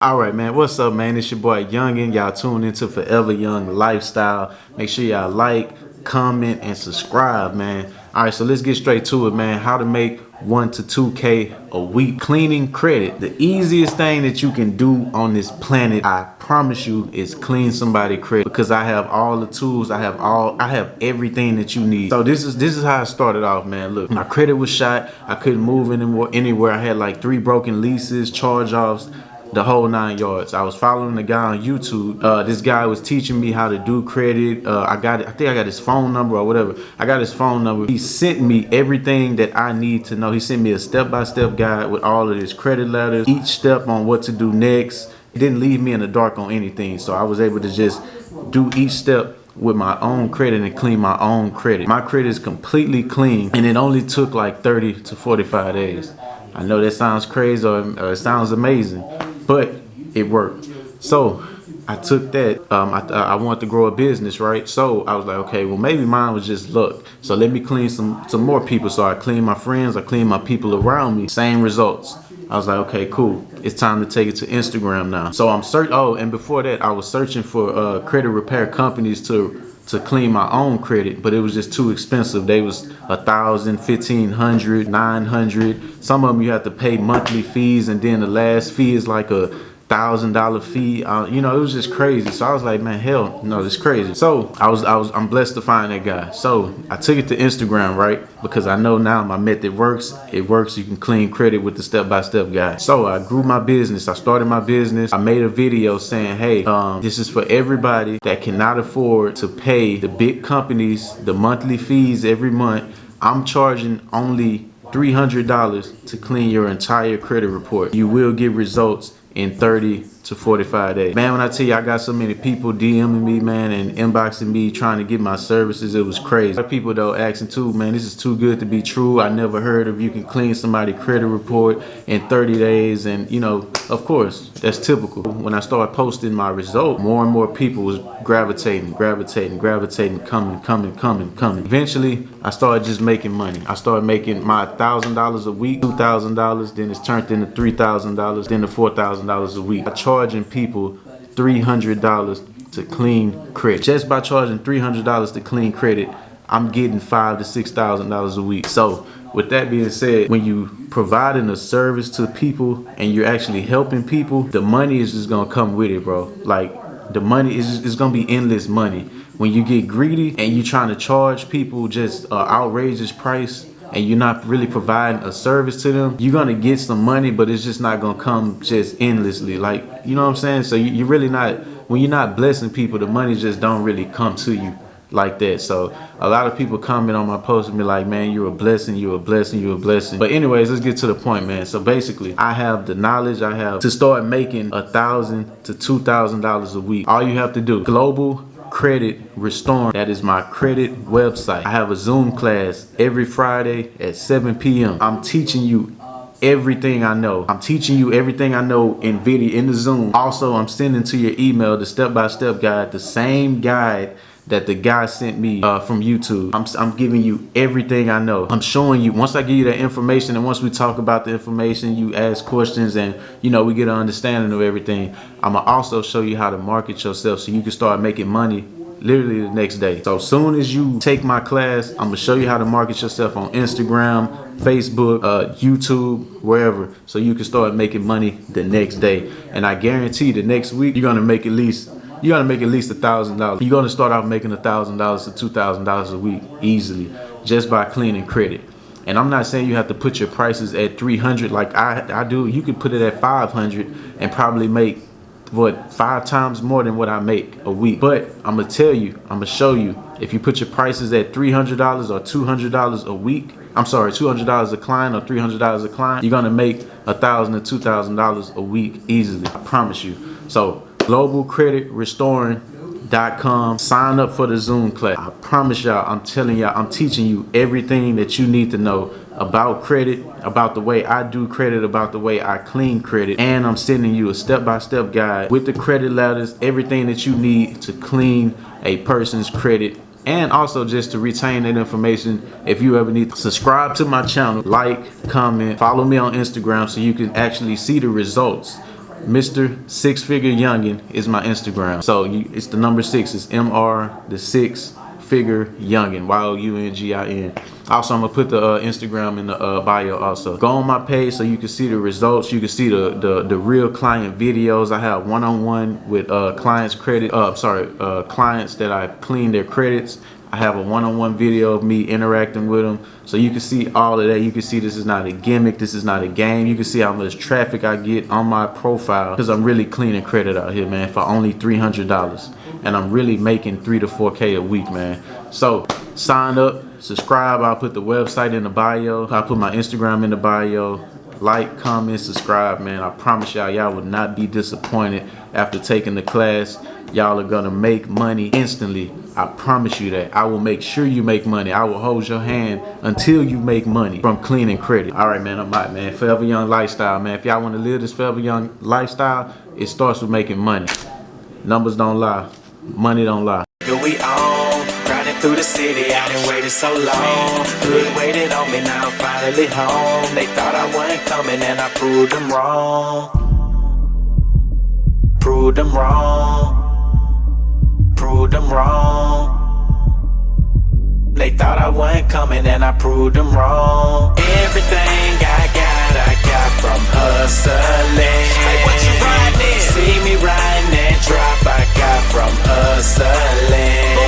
All right, man. What's up, man? It's your boy Youngin. Y'all tune into Forever Young Lifestyle. Make sure y'all like, comment, and subscribe, man. All right, so let's get straight to it, man. How to make 1 to 2K a week cleaning credit. The easiest thing that you can do on this planet, I promise you, is clean somebody credit, because I have all the tools. I have everything that you need. So this is how I started off, man. Look, my credit was shot. I couldn't move anywhere. I had like 3 broken leases, charge-offs, the whole 9 yards. I was following the guy on YouTube. This guy was teaching me how to do credit. I think I got his phone number or whatever. I got his phone number. He sent me everything that I need to know. He sent me a step-by-step guide with all of his credit letters, each step on what to do next. He didn't leave me in the dark on anything. So I was able to just do each step with my own credit and clean my own credit. My credit is completely clean, and it only took like 30 to 45 days. I know that sounds crazy or it sounds amazing, but it worked. So I took that. I wanted to grow a business, right? So I was like, okay, well, maybe mine was just luck. So let me clean some more people. So I cleaned my friends, I cleaned my people around me. Same results. I was like, okay, cool. It's time to take it to Instagram now. So I'm searching. Oh, and before that, I was searching for credit repair companies to clean my own credit, but it was just too expensive. They was $1,000, $1,500, $900. Some of them you have to pay monthly fees, and then the last fee is like a $1,000 fee. It was just crazy. So I was like, man, hell no, this is crazy. So I'm blessed to find that guy. So I took it to Instagram, right? Because I know now my method works. It works. You can clean credit with the step-by-step guide. So I grew my business. I started my business. I made a video saying, hey, this is for everybody that cannot afford to pay the big companies the monthly fees every month. I'm charging only $300 to clean your entire credit report. You will get results in 30 to 45 days. Man, when I tell you I got so many people DMing me, man, and inboxing me trying to get my services, it was crazy. A lot of people though asking too, man, this is too good to be true. I never heard of you can clean somebody's credit report in 30 days. And of course, that's typical. When I started posting my result, more and more people was gravitating, coming. Eventually, I started just making money. I started making my $1,000 a week, $2,000, then it's turned into $3,000, then to $4,000 a week. I charging people $300 to clean credit. Just by charging $300 to clean credit, I'm getting $5,000 to $6,000 a week. So with that being said, when you providing a service to people and you're actually helping people, the money is just gonna come with it, bro. Like the money is gonna be endless money. When you get greedy and you trying to charge people just an outrageous price and you're not really providing a service to them, you're gonna get some money, but it's just not gonna come just endlessly. Like, you know what I'm saying? So you're really not, when you're not blessing people, the money just don't really come to you like that. So a lot of people comment on my post and be like, man, you're a blessing, you're a blessing, you're a blessing. But anyways, let's get to the point, man. So basically, I have the knowledge. I have to start making $1,000 to $2,000 a week. All you have to do, Global Credit Restoring. That is my credit website. I have a Zoom class every Friday at 7 p.m. I'm teaching you everything I know. I'm teaching you everything I know in video, in the Zoom. Also, I'm sending to your email the step-by-step guide, the same guide that the guy sent me from YouTube. I'm giving you everything I know. I'm showing you, once I give you that information and once we talk about the information, you ask questions and we get an understanding of everything. I'm gonna also show you how to market yourself so you can start making money literally the next day. So as soon as you take my class, I'm gonna show you how to market yourself on Instagram, Facebook, YouTube, wherever, so you can start making money the next day. And I guarantee the next week you're gonna make at least $1,000. You're gonna start out making $1,000 to $2,000 a week easily just by cleaning credit. And I'm not saying you have to put your prices at $300 like I do. You could put it at $500 and probably make 5 times more than what I make a week. But I'm gonna tell you, I'm gonna show you, if you put your prices at $300 or $200 a week, I'm sorry, $200 a client or $300 a client, you're gonna make $1,000 to $2,000 a week easily. I promise you. So globalcreditrestoring.com. Sign up for the Zoom class. I promise y'all, I'm telling y'all, I'm teaching you everything that you need to know about credit, about the way I do credit, about the way I clean credit, and I'm sending you a step-by-step guide with the credit letters, everything that you need to clean a person's credit, and also just to retain that information if you ever need to. Subscribe to my channel, like, comment, follow me on Instagram so you can actually see the results Mr. Six Figure Youngin is my Instagram. So it's the number 6. It's MR the 6 Figure Youngin, YOUNGIN. Also, I'm gonna put the Instagram in the bio. Also, go on my page so you can see the results. You can see the real client videos. I have one-on-one with clients clients that I clean their credits. I have a one-on-one video of me interacting with them, so you can see all of that. You can see this is not a gimmick, this is not a game. You can see how much traffic I get on my profile because I'm really cleaning credit out here, man, for only $300, and I'm really making 3 to 4K a week, man. So sign up, subscribe. I'll put the website in the bio. I'll put my Instagram in the bio. Like, comment, subscribe, man. I promise y'all will not be disappointed after taking the class. Y'all are gonna make money instantly. I promise you that. I will make sure you make money. I will hold your hand until you make money from cleaning credit. All right, man, I'm out, man. Forever Young lifestyle, man. If y'all want to live this Forever Young lifestyle, it starts with making money. Numbers don't lie. Money don't lie. Here we on, riding through the city. I done waited so long. Hood waited on me, now I'm finally home. They thought I wasn't coming and I proved them wrong. Proved them wrong. Proved them wrong. They thought I wasn't coming and I proved them wrong. Everything I got from hustling. Hey, what you riding? See me riding and drop, I got from hustling.